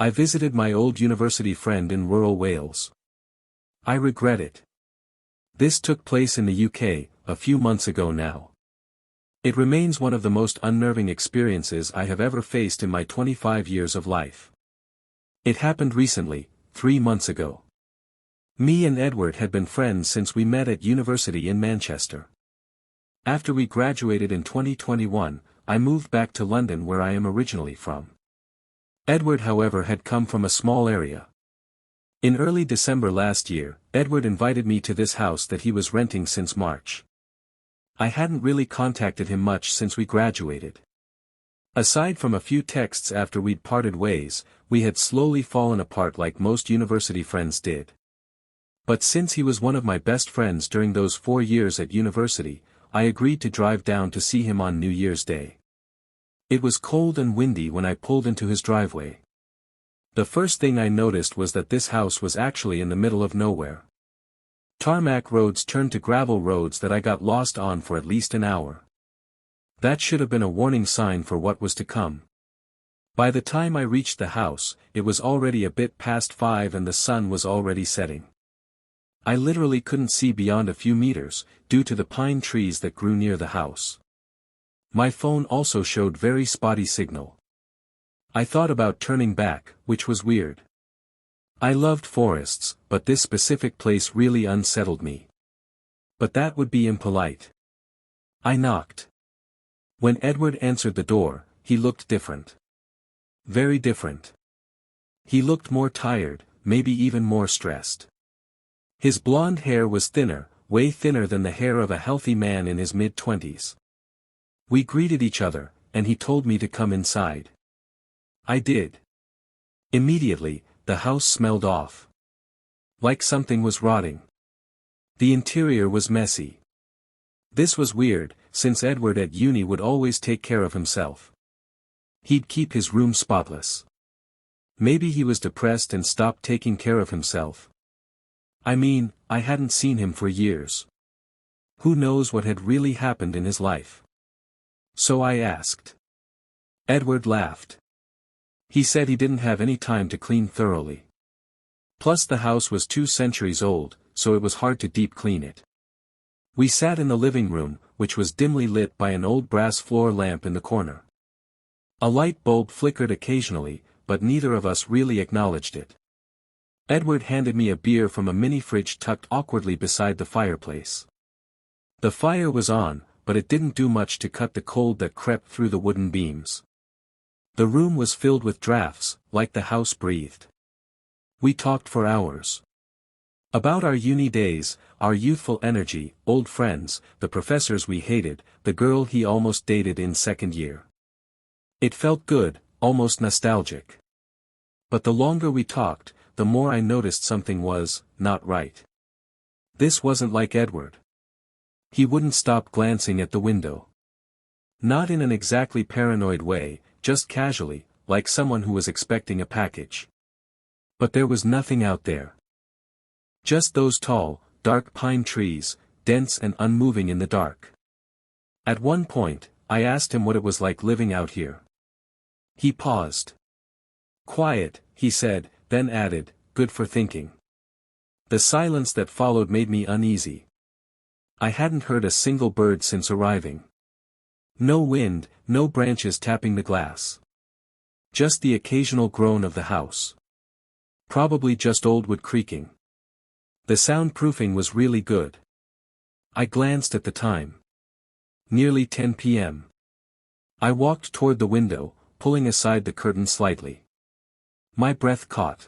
I visited my old university friend in rural Wales. I regret it. This took place in the UK, a few months ago now. It remains one of the most unnerving experiences I have ever faced in my 25 years of life. It happened recently, 3 months ago. Me and Edward had been friends since we met at university in Manchester. After we graduated in 2021, I moved back to London where I am originally from. Edward, however, had come from a small area. In early December last year, Edward invited me to this house that he was renting since March. I hadn't really contacted him much since we graduated. Aside from a few texts after we'd parted ways, we had slowly fallen apart like most university friends did. But since he was one of my best friends during those 4 years at university, I agreed to drive down to see him on New Year's Day. It was cold and windy when I pulled into his driveway. The first thing I noticed was that this house was actually in the middle of nowhere. Tarmac roads turned to gravel roads that I got lost on for at least an hour. That should have been a warning sign for what was to come. By the time I reached the house, it was already a bit past 5 and the sun was already setting. I literally couldn't see beyond a few meters, due to the pine trees that grew near the house. My phone also showed very spotty signal. I thought about turning back, which was weird. I loved forests, but this specific place really unsettled me. But that would be impolite. I knocked. When Edward answered the door, he looked different. Very different. He looked more tired, maybe even more stressed. His blonde hair was thinner, way thinner than the hair of a healthy man in his mid-20s. We greeted each other, and he told me to come inside. I did. Immediately, the house smelled off. Like something was rotting. The interior was messy. This was weird, since Edward at uni would always take care of himself. He'd keep his room spotless. Maybe he was depressed and stopped taking care of himself. I mean, I hadn't seen him for years. Who knows what had really happened in his life? So I asked. Edward laughed. He said he didn't have any time to clean thoroughly. Plus the house was 2 centuries old, so it was hard to deep clean it. We sat in the living room, which was dimly lit by an old brass floor lamp in the corner. A light bulb flickered occasionally, but neither of us really acknowledged it. Edward handed me a beer from a mini fridge tucked awkwardly beside the fireplace. The fire was on, but it didn't do much to cut the cold that crept through the wooden beams. The room was filled with drafts, like the house breathed. We talked for hours. About our uni days, our youthful energy, old friends, the professors we hated, the girl he almost dated in second year. It felt good, almost nostalgic. But the longer we talked, the more I noticed something was not right. This wasn't like Edward. He wouldn't stop glancing at the window. Not in an exactly paranoid way, just casually, like someone who was expecting a package. But there was nothing out there. Just those tall, dark pine trees, dense and unmoving in the dark. At one point, I asked him what it was like living out here. He paused. Quiet, he said, then added, good for thinking. The silence that followed made me uneasy. I hadn't heard a single bird since arriving. No wind, no branches tapping the glass. Just the occasional groan of the house. Probably just old wood creaking. The soundproofing was really good. I glanced at the time. Nearly 10 p.m. I walked toward the window, pulling aside the curtain slightly. My breath caught.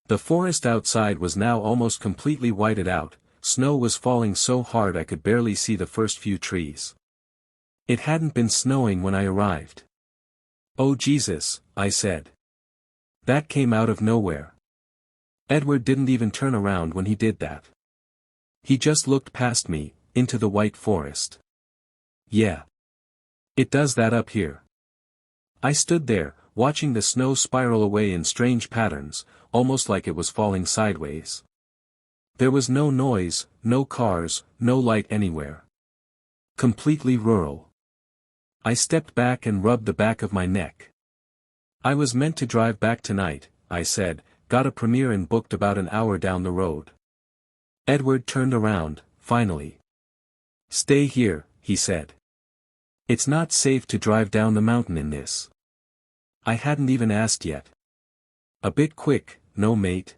The forest outside was now almost completely whited out, snow was falling so hard I could barely see the first few trees. It hadn't been snowing when I arrived. Oh Jesus, I said. That came out of nowhere. Edward didn't even turn around when he did that. He just looked past me, into the white forest. Yeah. It does that up here. I stood there, watching the snow spiral away in strange patterns, almost like it was falling sideways. There was no noise, no cars, no light anywhere. Completely rural. I stepped back and rubbed the back of my neck. I was meant to drive back tonight, I said, got a premiere and booked about an hour down the road. Edward turned around, finally. Stay here, he said. It's not safe to drive down the mountain in this. I hadn't even asked yet. A bit quick, no mate?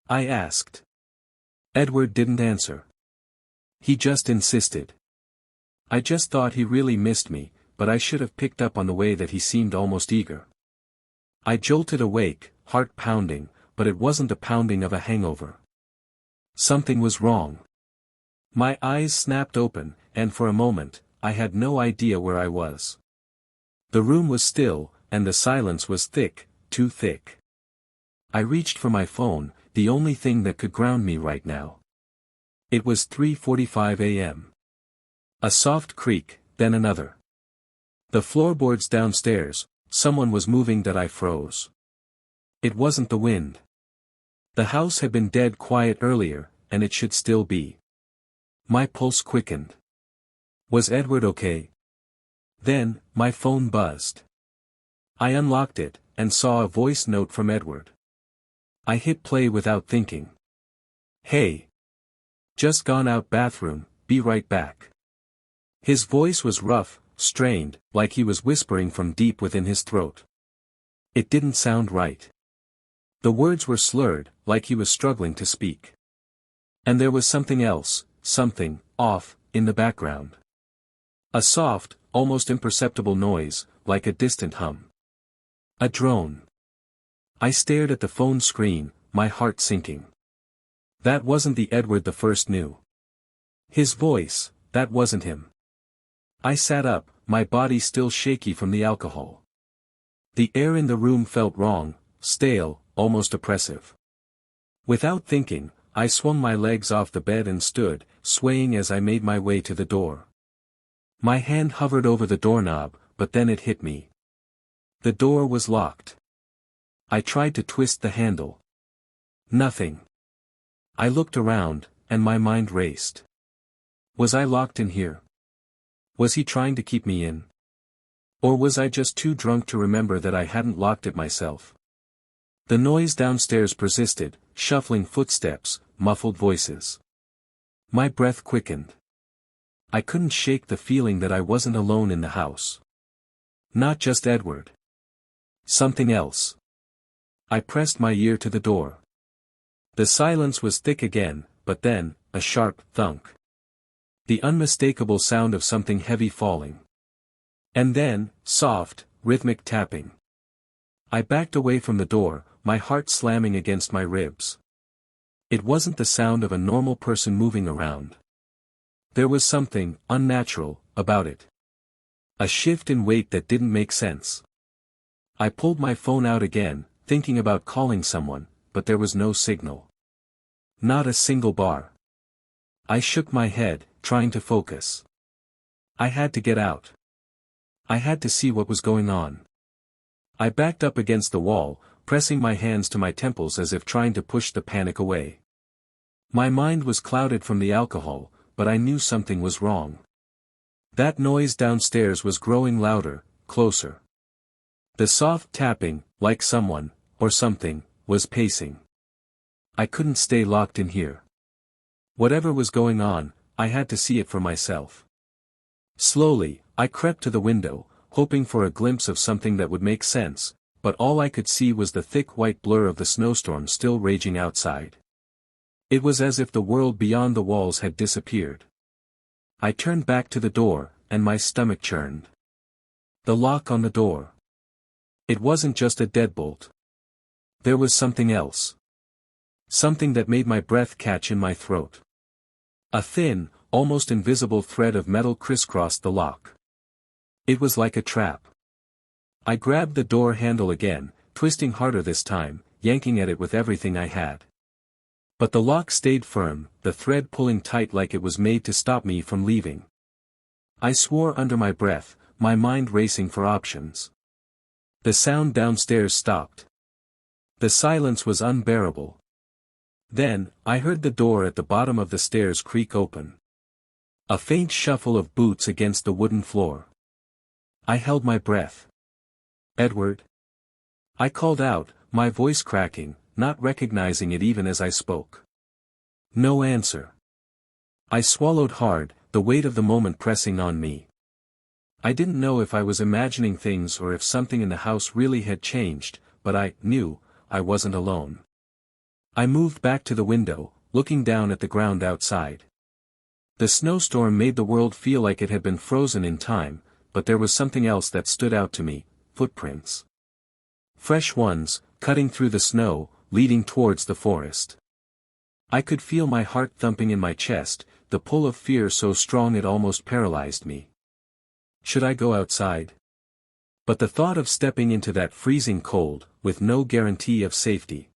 I asked. Edward didn't answer. He just insisted. I just thought he really missed me, but I should have picked up on the way that he seemed almost eager. I jolted awake, heart pounding, but it wasn't the pounding of a hangover. Something was wrong. My eyes snapped open, and for a moment, I had no idea where I was. The room was still, and the silence was thick, too thick. I reached for my phone, the only thing that could ground me right now. It was 3:45 a.m. A soft creak, then another. The floorboards downstairs, someone was moving that I froze. It wasn't the wind. The house had been dead quiet earlier, and it should still be. My pulse quickened. Was Edward okay? Then, my phone buzzed. I unlocked it, and saw a voice note from Edward. I hit play without thinking. Hey. Just gone out bathroom, be right back. His voice was rough, strained, like he was whispering from deep within his throat. It didn't sound right. The words were slurred, like he was struggling to speak. And there was something else, something, off, in the background. A soft, almost imperceptible noise, like a distant hum. A drone. I stared at the phone screen, my heart sinking. That wasn't the Edward the first knew. His voice, that wasn't him. I sat up, my body still shaky from the alcohol. The air in the room felt wrong, stale, almost oppressive. Without thinking, I swung my legs off the bed and stood, swaying as I made my way to the door. My hand hovered over the doorknob, but then it hit me. The door was locked. I tried to twist the handle. Nothing. I looked around, and my mind raced. Was I locked in here? Was he trying to keep me in? Or was I just too drunk to remember that I hadn't locked it myself? The noise downstairs persisted, shuffling footsteps, muffled voices. My breath quickened. I couldn't shake the feeling that I wasn't alone in the house. Not just Edward. Something else. I pressed my ear to the door. The silence was thick again, but then, a sharp thunk. The unmistakable sound of something heavy falling. And then, soft, rhythmic tapping. I backed away from the door, my heart slamming against my ribs. It wasn't the sound of a normal person moving around. There was something unnatural about it. A shift in weight that didn't make sense. I pulled my phone out again, thinking about calling someone, but there was no signal. Not a single bar. I shook my head, trying to focus. I had to get out. I had to see what was going on. I backed up against the wall, pressing my hands to my temples as if trying to push the panic away. My mind was clouded from the alcohol, but I knew something was wrong. That noise downstairs was growing louder, closer. The soft tapping, like someone, or something, was pacing. I couldn't stay locked in here. Whatever was going on, I had to see it for myself. Slowly, I crept to the window, hoping for a glimpse of something that would make sense, but all I could see was the thick white blur of the snowstorm still raging outside. It was as if the world beyond the walls had disappeared. I turned back to the door, and my stomach churned. The lock on the door. It wasn't just a deadbolt. There was something else. Something that made my breath catch in my throat. A thin, almost invisible thread of metal crisscrossed the lock. It was like a trap. I grabbed the door handle again, twisting harder this time, yanking at it with everything I had. But the lock stayed firm, the thread pulling tight like it was made to stop me from leaving. I swore under my breath, my mind racing for options. The sound downstairs stopped. The silence was unbearable. Then, I heard the door at the bottom of the stairs creak open. A faint shuffle of boots against the wooden floor. I held my breath. Edward? I called out, my voice cracking, not recognizing it even as I spoke. No answer. I swallowed hard, the weight of the moment pressing on me. I didn't know if I was imagining things or if something in the house really had changed, but I knew I wasn't alone. I moved back to the window, looking down at the ground outside. The snowstorm made the world feel like it had been frozen in time, but there was something else that stood out to me: footprints. Fresh ones, cutting through the snow, leading towards the forest. I could feel my heart thumping in my chest, the pull of fear so strong it almost paralyzed me. Should I go outside? But the thought of stepping into that freezing cold, with no guarantee of safety.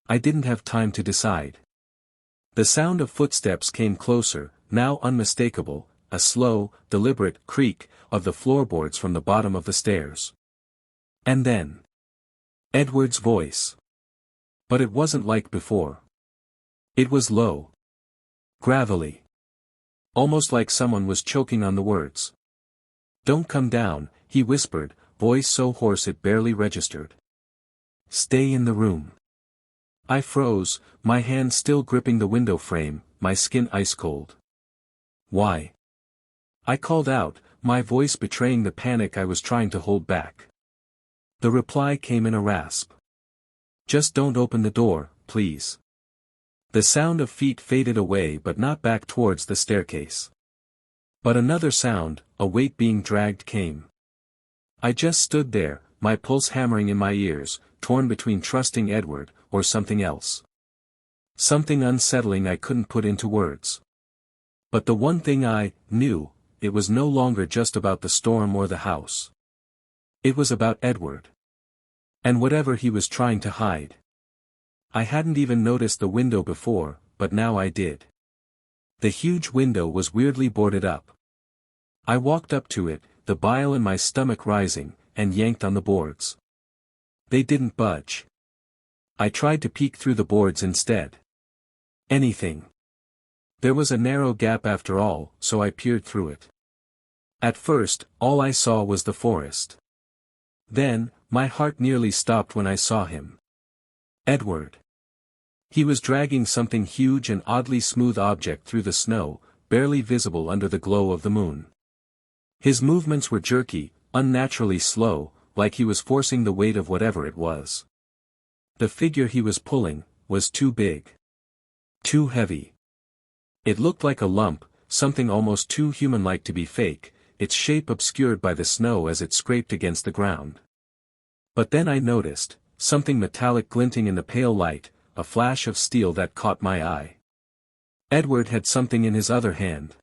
I didn't have time to decide. The sound of footsteps came closer, now unmistakable, a slow, deliberate creak of the floorboards from the bottom of the stairs. And then Edward's voice. But it wasn't like before. It was low. Gravelly. Almost like someone was choking on the words. "Don't come down," he whispered, voice so hoarse it barely registered. "Stay in the room." I froze, my hand still gripping the window frame, my skin ice cold. "Why?" I called out, my voice betraying the panic I was trying to hold back. The reply came in a rasp. "Just don't open the door, please." The sound of feet faded away but not back towards the staircase. But another sound, a weight being dragged, came. I just stood there, my pulse hammering in my ears, torn between trusting Edward, or something else. Something unsettling I couldn't put into words. But the one thing I knew, it was no longer just about the storm or the house. It was about Edward. And whatever he was trying to hide. I hadn't even noticed the window before, but now I did. The huge window was weirdly boarded up. I walked up to it, the bile in my stomach rising, and yanked on the boards. They didn't budge. I tried to peek through the boards instead. Anything. There was a narrow gap after all, so I peered through it. At first, all I saw was the forest. Then, my heart nearly stopped when I saw him. Edward. He was dragging something huge and oddly smooth object through the snow, barely visible under the glow of the moon. His movements were jerky, unnaturally slow, like he was forcing the weight of whatever it was. The figure he was pulling was too big. Too heavy. It looked like a lump, something almost too human-like to be fake, its shape obscured by the snow as it scraped against the ground. But then I noticed something metallic glinting in the pale light, a flash of steel that caught my eye. Edward had something in his other hand.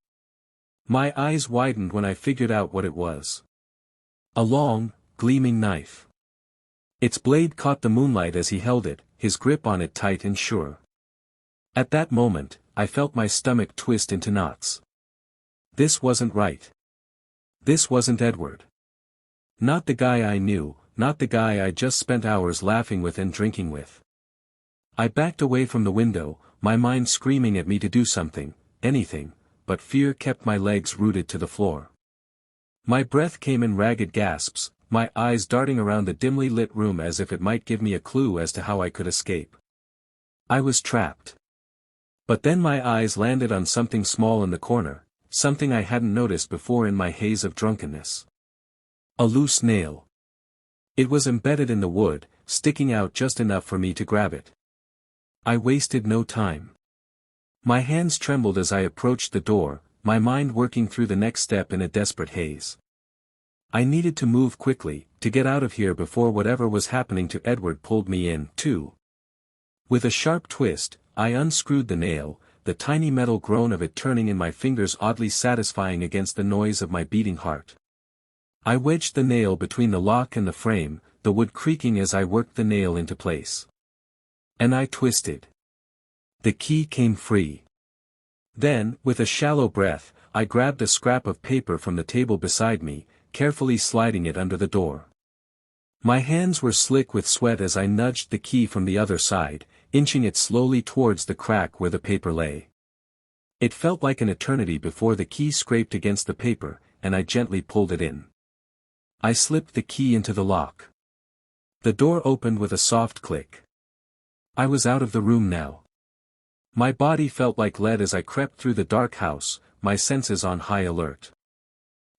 My eyes widened when I figured out what it was. A long, gleaming knife. Its blade caught the moonlight as he held it, his grip on it tight and sure. At that moment, I felt my stomach twist into knots. This wasn't right. This wasn't Edward. Not the guy I knew, not the guy I just spent hours laughing with and drinking with. I backed away from the window, my mind screaming at me to do something, anything, but fear kept my legs rooted to the floor. My breath came in ragged gasps, my eyes darting around the dimly lit room as if it might give me a clue as to how I could escape. I was trapped. But then my eyes landed on something small in the corner, something I hadn't noticed before in my haze of drunkenness. A loose nail. It was embedded in the wood, sticking out just enough for me to grab it. I wasted no time. My hands trembled as I approached the door, my mind working through the next step in a desperate haze. I needed to move quickly, to get out of here before whatever was happening to Edward pulled me in, too. With a sharp twist, I unscrewed the nail, the tiny metal groan of it turning in my fingers oddly satisfying against the noise of my beating heart. I wedged the nail between the lock and the frame, the wood creaking as I worked the nail into place. And I twisted. The key came free. Then, with a shallow breath, I grabbed a scrap of paper from the table beside me, carefully sliding it under the door. My hands were slick with sweat as I nudged the key from the other side, inching it slowly towards the crack where the paper lay. It felt like an eternity before the key scraped against the paper, and I gently pulled it in. I slipped the key into the lock. The door opened with a soft click. I was out of the room now. My body felt like lead as I crept through the dark house, my senses on high alert.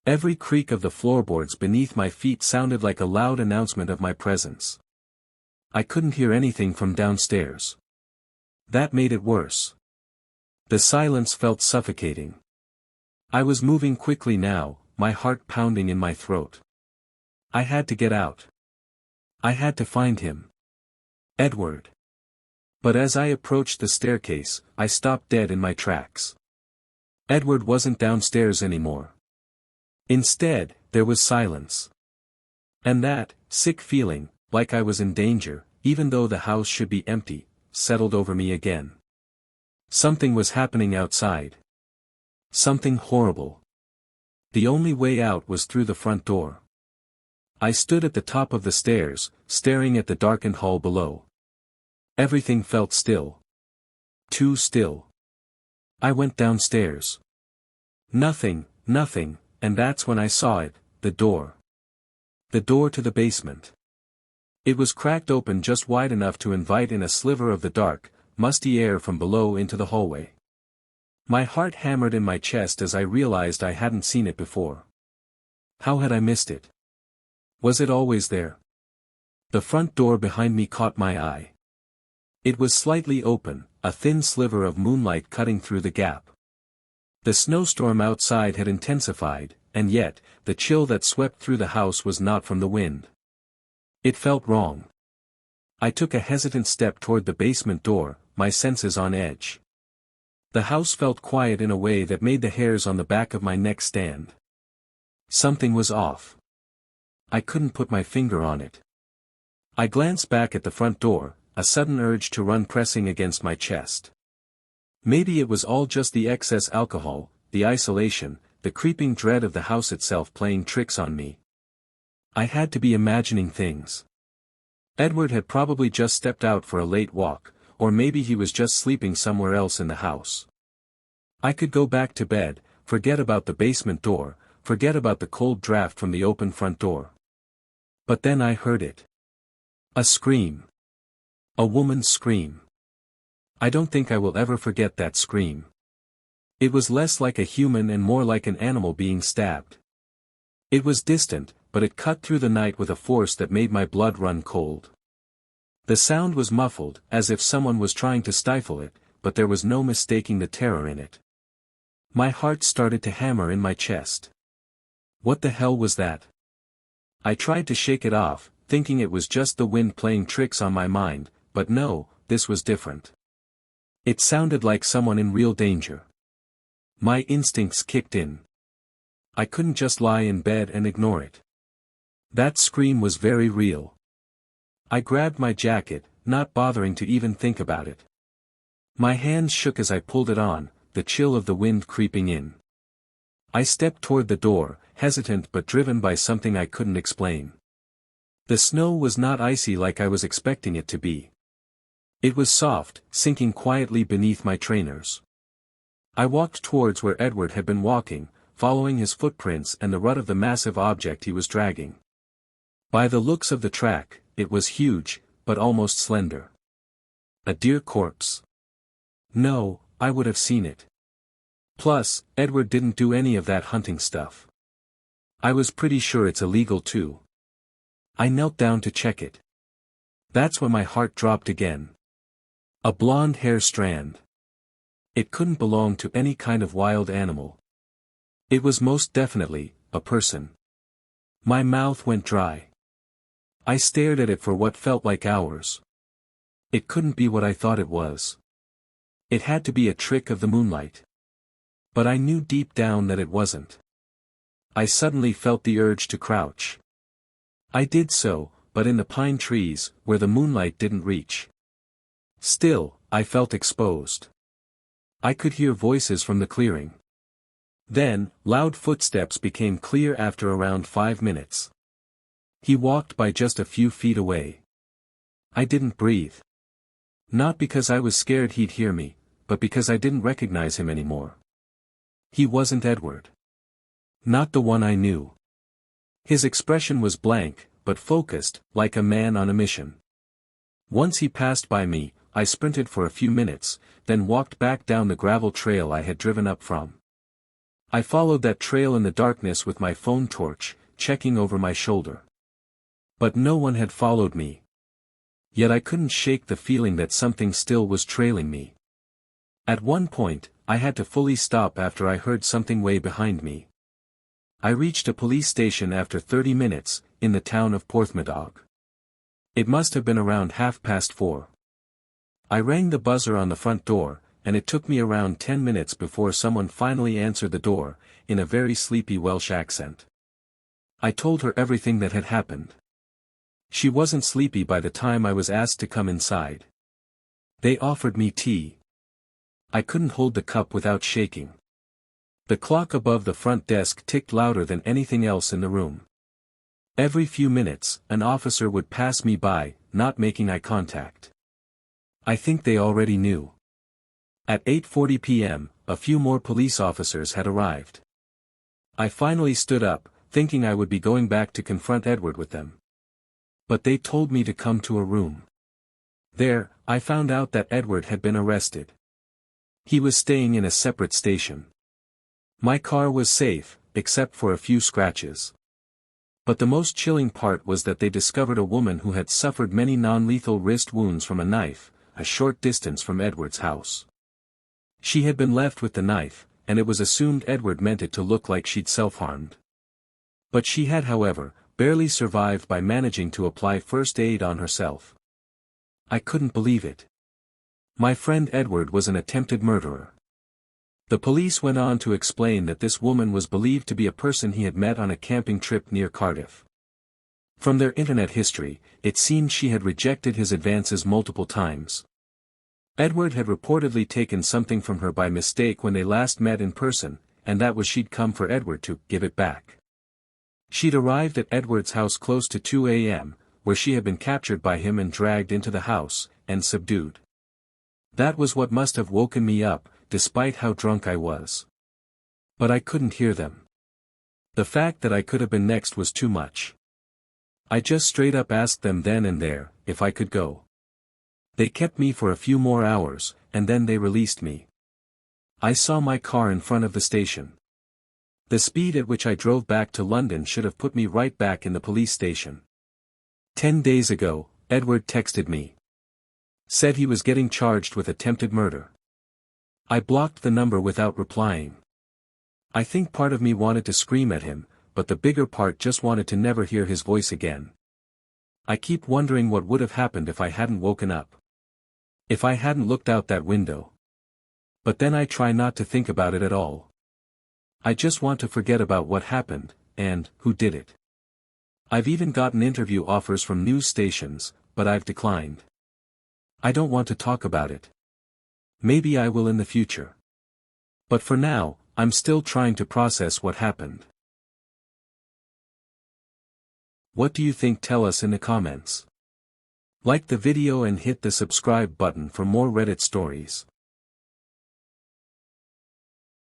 Every creak of the floorboards beneath my feet sounded like a loud announcement of my presence. I couldn't hear anything from downstairs. That made it worse. The silence felt suffocating. I was moving quickly now, my heart pounding in my throat. I had to get out. I had to find him. Edward. But as I approached the staircase, I stopped dead in my tracks. Edward wasn't downstairs anymore. Instead, there was silence. And that, sick feeling, like I was in danger, even though the house should be empty, settled over me again. Something was happening outside. Something horrible. The only way out was through the front door. I stood at the top of the stairs, staring at the darkened hall below. Everything felt still. Too still. I went downstairs. Nothing, and that's when I saw it, the door. The door to the basement. It was cracked open just wide enough to invite in a sliver of the dark, musty air from below into the hallway. My heart hammered in my chest as I realized I hadn't seen it before. How had I missed it? Was it always there? The front door behind me caught my eye. It was slightly open, a thin sliver of moonlight cutting through the gap. The snowstorm outside had intensified, and yet, the chill that swept through the house was not from the wind. It felt wrong. I took a hesitant step toward the basement door, my senses on edge. The house felt quiet in a way that made the hairs on the back of my neck stand. Something was off. I couldn't put my finger on it. I glanced back at the front door, a sudden urge to run pressing against my chest. Maybe it was all just the excess alcohol, the isolation, the creeping dread of the house itself playing tricks on me. I had to be imagining things. Edward had probably just stepped out for a late walk, or maybe he was just sleeping somewhere else in the house. I could go back to bed, forget about the basement door, forget about the cold draft from the open front door. But then I heard it. A scream. A woman's scream. I don't think I will ever forget that scream. It was less like a human and more like an animal being stabbed. It was distant, but it cut through the night with a force that made my blood run cold. The sound was muffled, as if someone was trying to stifle it, but there was no mistaking the terror in it. My heart started to hammer in my chest. What the hell was that? I tried to shake it off, thinking it was just the wind playing tricks on my mind, but no, this was different. It sounded like someone in real danger. My instincts kicked in. I couldn't just lie in bed and ignore it. That scream was very real. I grabbed my jacket, not bothering to even think about it. My hands shook as I pulled it on, the chill of the wind creeping in. I stepped toward the door, hesitant but driven by something I couldn't explain. The snow was not icy like I was expecting it to be. It was soft, sinking quietly beneath my trainers. I walked towards where Edward had been walking, following his footprints and the rut of the massive object he was dragging. By the looks of the track, it was huge, but almost slender. A deer corpse. No, I would have seen it. Plus, Edward didn't do any of that hunting stuff. I was pretty sure it's illegal too. I knelt down to check it. That's when my heart dropped again. A blonde hair strand. It couldn't belong to any kind of wild animal. It was most definitely a person. My mouth went dry. I stared at it for what felt like hours. It couldn't be what I thought it was. It had to be a trick of the moonlight. But I knew deep down that it wasn't. I suddenly felt the urge to crouch. I did so, but in the pine trees, where the moonlight didn't reach. Still, I felt exposed. I could hear voices from the clearing. Then, loud footsteps became clear after around 5 minutes. He walked by just a few feet away. I didn't breathe. Not because I was scared he'd hear me, but because I didn't recognize him anymore. He wasn't Edward. Not the one I knew. His expression was blank, but focused, like a man on a mission. Once he passed by me, I sprinted for a few minutes, then walked back down the gravel trail I had driven up from. I followed that trail in the darkness with my phone torch, checking over my shoulder. But no one had followed me. Yet I couldn't shake the feeling that something still was trailing me. At one point, I had to fully stop after I heard something way behind me. I reached a police station after 30 minutes, in the town of Porthmadog. It must have been around 4:30. I rang the buzzer on the front door, and it took me around 10 minutes before someone finally answered the door, in a very sleepy Welsh accent. I told her everything that had happened. She wasn't sleepy by the time I was asked to come inside. They offered me tea. I couldn't hold the cup without shaking. The clock above the front desk ticked louder than anything else in the room. Every few minutes, an officer would pass me by, not making eye contact. I think they already knew. At 8:40 p.m., a few more police officers had arrived. I finally stood up, thinking I would be going back to confront Edward with them. But they told me to come to a room. There, I found out that Edward had been arrested. He was staying in a separate station. My car was safe, except for a few scratches. But the most chilling part was that they discovered a woman who had suffered many non-lethal wrist wounds from a knife, a short distance from Edward's house. She had been left with the knife, and it was assumed Edward meant it to look like she'd self-harmed. But she had, however, barely survived by managing to apply first aid on herself. I couldn't believe it. My friend Edward was an attempted murderer. The police went on to explain that this woman was believed to be a person he had met on a camping trip near Cardiff. From their internet history, it seemed she had rejected his advances multiple times. Edward had reportedly taken something from her by mistake when they last met in person, and that was she'd come for Edward to give it back. She'd arrived at Edward's house close to 2 a.m., where she had been captured by him and dragged into the house, and subdued. That was what must have woken me up, despite how drunk I was. But I couldn't hear them. The fact that I could have been next was too much. I just straight up asked them then and there, if I could go. They kept me for a few more hours, and then they released me. I saw my car in front of the station. The speed at which I drove back to London should have put me right back in the police station. 10 days ago, Edward texted me. Said he was getting charged with attempted murder. I blocked the number without replying. I think part of me wanted to scream at him, but the bigger part just wanted to never hear his voice again. I keep wondering what would have happened if I hadn't woken up. If I hadn't looked out that window. But then I try not to think about it at all. I just want to forget about what happened, and who did it. I've even gotten interview offers from news stations, but I've declined. I don't want to talk about it. Maybe I will in the future. But for now, I'm still trying to process what happened. What do you think? Tell us in the comments. Like the video and hit the subscribe button for more Reddit stories.